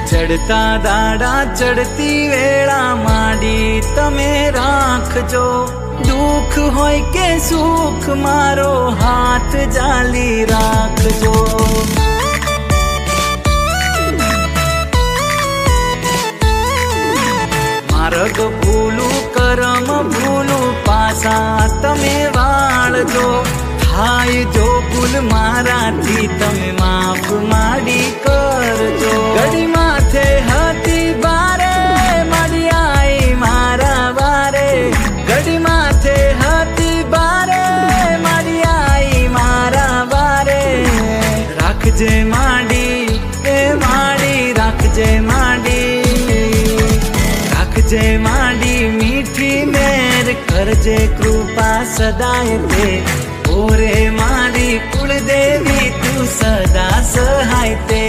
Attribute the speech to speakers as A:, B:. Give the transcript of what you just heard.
A: चढ़ता दाड़ा चढ़ती वेळा माडी तमे राखजो। दुख होय के सुख मारो हाथ जाली राखजो। मार्ग भूलू करम भूलू पासा तमे वाळजो। हाय जो भूल माराथी तमे माफ माडी करजो। घड़ी माथे हती बारे माडी आई मारा बारे। घड़ी माथे हती बारे माडी आई मारा बारे। राखजे माडी ए माडी राखजे माडी। राखजे माडी मीठी मेर करजे कृपा सदाय ते। ओरे मारी कुलदेवी तू सदा सहाय ते।